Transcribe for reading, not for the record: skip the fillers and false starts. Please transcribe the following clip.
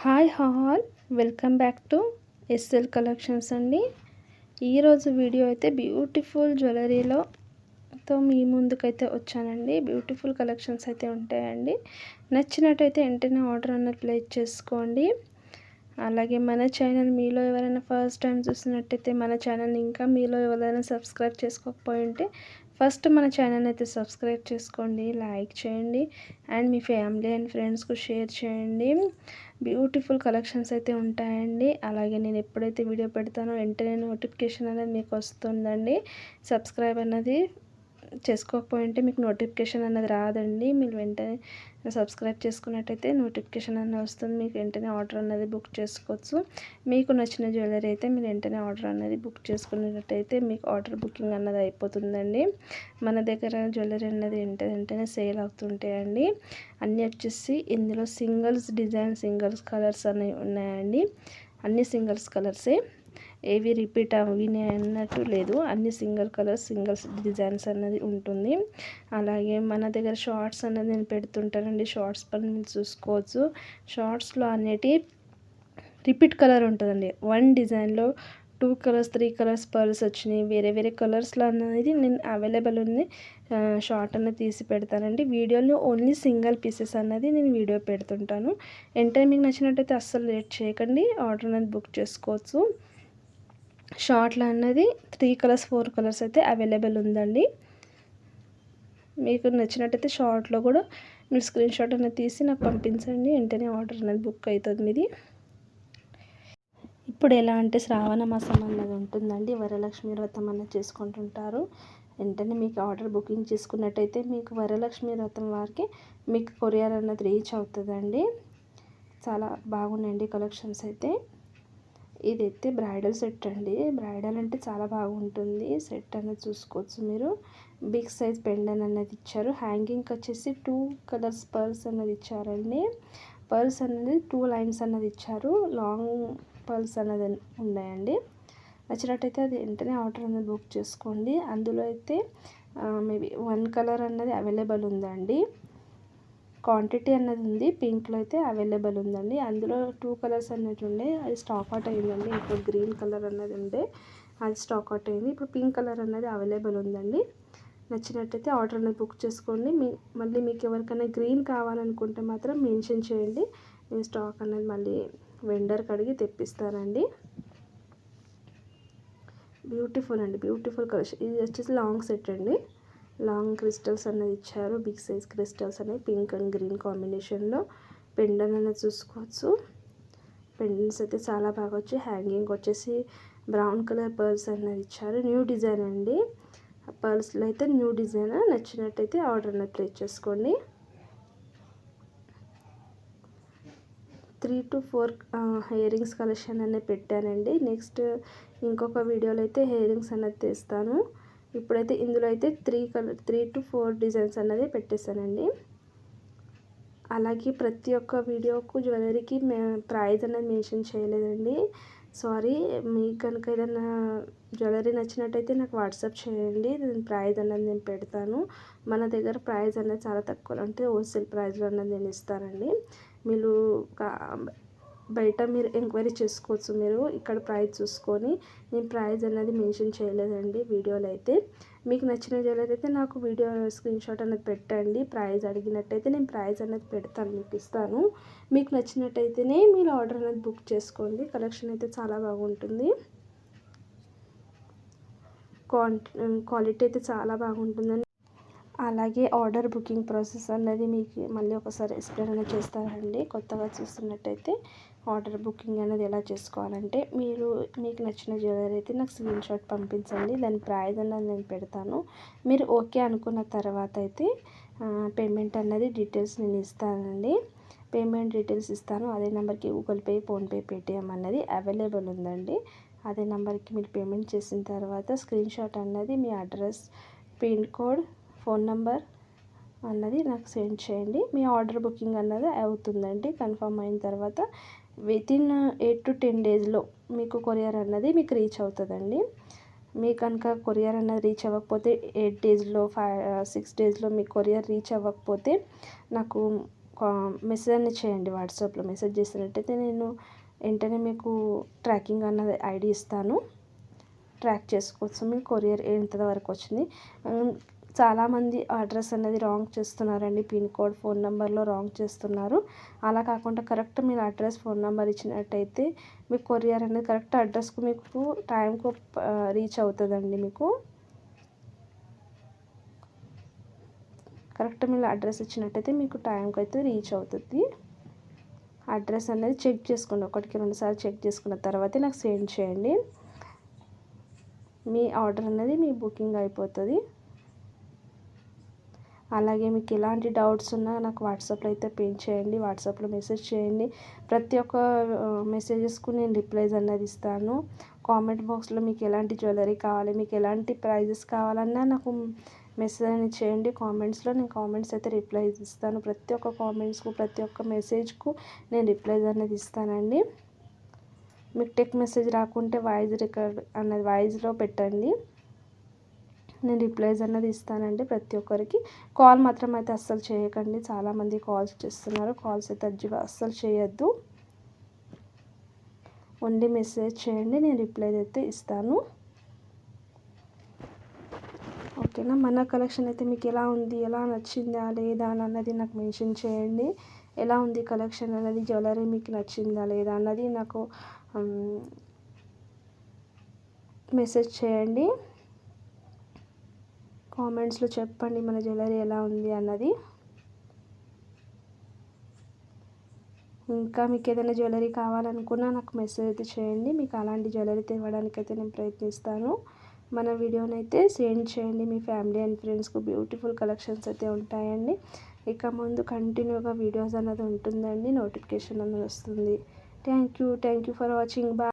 Hi all welcome back to SL collections అండి. ఈరోజు video అయితే బ్యూటిఫుల్ జ్యువెలరీతో మీ ముందుకైతే వచ్చానండి. బ్యూటిఫుల్ కలెక్షన్స్ అయితే ఉంటాయండి. నచ్చినట్టయితే వెంటనే ఆర్డర్ అన్నది ప్లేస్ చేసుకోండి. అలాగే మన ఛానల్ మీలో ఎవరైనా ఫస్ట్ టైం చూస్తున్నట్టయితే మన ఛానల్ని ఇంకా మీలో ఎవరైనా సబ్స్క్రైబ్ చేసుకోకపోయి ఉంటే ఫస్ట్ మన ఛానల్ అయితే సబ్స్క్రైబ్ చేసుకోండి, లైక్ చేయండి అండ్ మీ ఫ్యామిలీ అండ్ ఫ్రెండ్స్కు షేర్ చేయండి. బ్యూటిఫుల్ కలెక్షన్స్ అయితే ఉంటాయండి. అలాగే నేను ఎప్పుడైతే వీడియో పెడతానో వెంటనే నోటిఫికేషన్ అనేది మీకు వస్తుందండి. సబ్స్క్రైబ్ అన్నది చేసుకోకపోయింటే మీకు నోటిఫికేషన్ అన్నది రాదండి. మీరు వెంటనే సబ్స్క్రైబ్ చేసుకున్నట్టయితే నోటిఫికేషన్ అన్నది వస్తుంది. మీకు వెంటనే ఆర్డర్ అన్నది బుక్ చేసుకోవచ్చు. మీకు నచ్చిన జ్యువెలరీ అయితే మీరు వెంటనే ఆర్డర్ అన్నది బుక్ చేసుకున్నట్టయితే మీకు ఆర్డర్ బుకింగ్ అన్నది అయిపోతుందండి. మన దగ్గర జ్యువెలరీ అన్నది వెంటనే సేల్ అవుతుంటాయండి. అన్నీ వచ్చేసి ఇందులో సింగిల్స్ డిజైన్ సింగిల్స్ కలర్స్ అనేవి ఉన్నాయండి. అన్ని సింగిల్స్ కలర్సే, ఏవి రిపీట్ అవినే అన్నట్టు లేదు. అన్ని సింగిల్ కలర్స్ సింగిల్స్ డిజైన్స్ అన్నది ఉంటుంది. అలాగే మన దగ్గర షార్ట్స్ అన్నది నేను పెడుతుంటానండి. షార్ట్స్ పని మీరు చూసుకోవచ్చు. షార్ట్స్లో అనేటి రిపీట్ కలర్ ఉంటుందండి. వన్ డిజైన్లో 2 కలర్స్ 3 కలర్స్ పర్ల్స్ వచ్చినాయి. వేరే వేరే కలర్స్లో అనేది నేను అవైలబుల్ ఉంది. షార్ట్ అన్నది తీసి పెడతానండి. వీడియోలో ఓన్లీ సింగిల్ పీసెస్ అన్నది నేను వీడియో పెడుతుంటాను. వెంటనే మీకు నచ్చినట్టయితే అస్సలు లేట్ చేయకండి, ఆర్డర్ అనేది బుక్ చేసుకోవచ్చు. షార్ట్లో అన్నది 3 కలర్స్ 4 కలర్స్ అయితే అవైలబుల్ ఉందండి. మీకు నచ్చినట్టయితే షార్ట్లో కూడా మీరు స్క్రీన్ షాట్ అనేది తీసి నాకు పంపించండి. వెంటనే ఆర్డర్ అనేది బుక్ అవుతుంది మీది. ఇప్పుడు ఎలా అంటే శ్రావణ మాసం అన్నది ఉంటుందండి. వరలక్ష్మి వ్రతం అన్నది చేసుకుంటుంటారు. వెంటనే మీకు ఆర్డర్ బుకింగ్ చేసుకున్నట్టయితే మీకు వరలక్ష్మి వ్రతం వారికి మీకు కొరియర్ అన్నది రీచ్ అవుతుందండి. చాలా బాగున్నాయండి కలెక్షన్స్ అయితే. ఇదైతే బ్రైడల్ సెట్ అండి. బ్రైడల్ అంటే చాలా బాగుంటుంది సెట్ అనేది చూసుకోవచ్చు మీరు. బిగ్ సైజ్ పెండెంట్ అన్నది ఇచ్చారు. హ్యాంగింగ్కి వచ్చేసి 2 కలర్స్ పర్ల్స్ అన్నది ఇచ్చారండి. పర్ల్స్ అనేది 2 లైన్స్ అన్నది ఇచ్చారు. లాంగ్ పర్ల్స్ అన్నది ఉన్నాయండి. నచ్చినట్టయితే అది వెంటనే ఆర్డర్ అనేది బుక్ చేసుకోండి. అందులో అయితే మేబీ 1 కలర్ అన్నది అవైలబుల్ ఉందండి. క్వాంటిటీ అన్నది ఉంది. పింక్లో అయితే అవైలబుల్ ఉందండి. అందులో 2 కలర్స్ అన్నది ఉండే, అది స్టాక్ అవుట్ అయిందండి. ఇప్పుడు గ్రీన్ కలర్ అన్నది ఉండే, అది స్టాక్ అవుట్ అయింది. ఇప్పుడు పింక్ కలర్ అన్నది అవైలబుల్ ఉందండి. నచ్చినట్టయితే ఆర్డర్ అనేది బుక్ చేసుకోండి. మళ్ళీ మీకు ఎవరికైనా గ్రీన్ కావాలనుకుంటే మాత్రం మెన్షన్ చేయండి. నేను స్టాక్ అన్నది మళ్ళీ వెండర్కి అడిగి తెప్పిస్తానండి. బ్యూటిఫుల్ అండి, బ్యూటిఫుల్ కలెక్షన్. ఇది వచ్చేసి లాంగ్ సెట్ అండి. లాంగ్ క్రిస్టల్స్ అనేది ఇచ్చారు. బిగ్ సైజ్ క్రిస్టల్స్ అనేవి పింక్ అండ్ గ్రీన్ కాంబినేషన్లో. పెండెంట్ అనేది చూసుకోవచ్చు. పెండెంట్స్ అయితే చాలా బాగా వచ్చి హ్యాంగింగ్ వచ్చేసి బ్రౌన్ కలర్ పర్ల్స్ అనేది ఇచ్చారు. న్యూ డిజైన్ అండి. పర్ల్స్లో అయితే న్యూ డిజైన్. నచ్చినట్టయితే ఆర్డర్ అనేది ప్లేస్ చేసుకోండి. 3 to 4 ఇయర్ రింగ్స్ కలెక్షన్ అనేది పెట్టానండి. నెక్స్ట్ ఇంకొక వీడియోలో అయితే ఇయర్ రింగ్స్ అనేది తెస్తాను. ఇప్పుడైతే ఇందులో అయితే 3 to 4 డిజైన్స్ అన్నది పెట్టేశానండి. అలాగే ప్రతి ఒక్క వీడియోకు జ్యువెలరీకి ప్రైస్ అనేది మెన్షన్ చేయలేదండి. సారీ. మీకు కనుక ఏదైనా జ్యువెలరీ నచ్చినట్టయితే నాకు వాట్సాప్ చేయండి. నేను ప్రైస్ అన్నది నేను పెడతాను. మన దగ్గర ప్రైస్ అనేది చాలా తక్కువ, అంటే హోల్సేల్ ప్రైస్లో అన్నది నేను ఇస్తానండి. మీరు బయట మీరు ఎంక్వైరీ చేసుకోవచ్చు. మీరు ఇక్కడ ప్రైస్ చూసుకొని, నేను ప్రైస్ అనేది మెన్షన్ చేయలేదండి వీడియోలో అయితే. మీకు నచ్చిన జ్యువెలరీ అయితే నాకు వీడియో స్క్రీన్ షాట్ అనేది పెట్టండి. ప్రైస్ అడిగినట్టయితే నేను ప్రైస్ అనేది పెడతాను, మీకు ఇస్తాను. మీకు నచ్చినట్టయితేనే మీరు ఆర్డర్ అనేది బుక్ చేసుకోండి. కలెక్షన్ అయితే చాలా బాగుంటుంది. క్వాలిటీ అయితే చాలా బాగుంటుందండి. అలాగే ఆర్డర్ బుకింగ్ ప్రాసెస్ అన్నది మీకు మళ్ళీ ఒకసారి ఎక్స్ప్లెయిన్ అనేది చేస్తానండి. కొత్తగా చూస్తున్నట్టయితే ఆర్డర్ బుకింగ్ అనేది ఎలా చేసుకోవాలంటే, మీకు నచ్చిన జ్యువెలరీ అయితే నాకు స్క్రీన్ షాట్ పంపించండి. దాని ప్రైస్ అన్నది నేను పెడతాను. మీరు ఓకే అనుకున్న తర్వాత అయితే పేమెంట్ అన్నది డీటెయిల్స్ నేను ఇస్తానండి. పేమెంట్ డీటెయిల్స్ ఇస్తాను. అదే నెంబర్కి గూగుల్ పే, ఫోన్పే, పేటిఎం అన్నది అవైలబుల్ ఉందండి. అదే నెంబర్కి మీరు పేమెంట్ చేసిన తర్వాత స్క్రీన్ షాట్ అన్నది మీ address, pin code, phone number అన్నది నాకు సెండ్ చేయండి. మీ ఆర్డర్ బుకింగ్ అన్నది అవుతుందండి. కన్ఫర్మ్ అయిన తర్వాత వితిన్ 8 to 10 డేస్లో మీకు కొరియర్ అన్నది మీకు రీచ్ అవుతుందండి. మీ కనుక కొరియర్ అన్నది రీచ్ అవ్వకపోతే 8 డేస్లో 6 డేస్లో మీ కొరియర్ రీచ్ అవ్వకపోతే నాకు మెసేజ్ అనేది చేయండి. వాట్సాప్లో మెసేజ్ చేసినట్టయితే నేను వెంటనే మీకు ట్రాకింగ్ అన్నది ఐడి ఇస్తాను. ట్రాక్ చేసుకోవచ్చు మీ కొరియర్ ఎంతవరకు వచ్చింది. చాలామంది అడ్రస్ అనేది రాంగ్ చేస్తున్నారండి. పిన్ కోడ్ ఫోన్ నెంబర్లో రాంగ్ చేస్తున్నారు. అలా కాకుండా కరెక్ట్ మీరు అడ్రస్ ఫోన్ నెంబర్ ఇచ్చినట్టయితే మీ కొరియర్ అనేది కరెక్ట్ అడ్రస్కు మీకు టైంకు రీచ్ అవుతుందండి. మీకు కరెక్ట్ మీరు అడ్రస్ ఇచ్చినట్టయితే మీకు టైంకి అయితే రీచ్ అవుతుంది. అడ్రస్ అనేది చెక్ చేసుకోండి. 1కి 2 సార్లు చెక్ చేసుకున్న తర్వాతే నాకు సెండ్ చేయండి. మీ ఆర్డర్ అనేది మీ బుకింగ్ అయిపోతుంది. అలాగే మీకు ఎలాంటి డౌట్స్ ఉన్నా నాకు వాట్సాప్లో అయితే పిన్ చేయండి. వాట్సాప్లో మెసేజ్ చేయండి. ప్రతి ఒక్క మెసేజెస్కు నేను రిప్లైస్ అన్నది ఇస్తాను. కామెంట్ బాక్స్లో మీకు ఎలాంటి జ్యువెలరీ కావాలి, మీకు ఎలాంటి ప్రైజెస్ కావాలన్నా నాకు మెసేజ్ అనేది చేయండి. కామెంట్స్లో నేను కామెంట్స్ అయితే రిప్లైస్ ఇస్తాను. ప్రతి ఒక్క కామెంట్స్కు ప్రతి ఒక్క మెసేజ్కు నేను రిప్లైస్ అనేది ఇస్తానండి. మీకు టెక్ మెసేజ్ రాకుంటే వాయిస్ రికార్డ్ అన్నది వాయిస్లో పెట్టండి. నేను రిప్లైస్ అన్నది ఇస్తానండి ప్రతి ఒక్కరికి. కాల్ మాత్రం అయితే అస్సలు చేయకండి. చాలామంది కాల్స్ చేస్తున్నారు. కాల్స్ అయితే అస్సలు చేయొద్దు. ఓన్లీ మెసేజ్ చేయండి. నేను రిప్లై అయితే ఇస్తాను. ఓకేనా. మన కలెక్షన్ అయితే మీకు ఎలా ఉంది, ఎలా నచ్చిందా లేదా అన్నది నాకు మెన్షన్ చేయండి. ఎలా ఉంది కలెక్షన్ అనేది, జ్యువెలరీ మీకు నచ్చిందా లేదా అన్నది నాకు మెసేజ్ చేయండి. కామెంట్స్లో చెప్పండి మన జ్యువెలరీ ఎలా ఉంది అన్నది. ఇంకా మీకు ఏదైనా జ్యువెలరీ కావాలనుకున్నా నాకు మెసేజ్ అయితే చేయండి. మీకు అలాంటి జ్యువెలరీ తేవడానికైతే నేను ప్రయత్నిస్తాను. మన వీడియోని అయితే సెండ్ చేయండి. మీ ఫ్యామిలీ అండ్ ఫ్రెండ్స్కు బ్యూటిఫుల్ కలెక్షన్స్ అయితే ఉంటాయండి. ఇక ముందు కంటిన్యూగా వీడియోస్ అన్నది ఉంటుందండి. నోటిఫికేషన్ అన్నది వస్తుంది. Thank you for watching. Bye.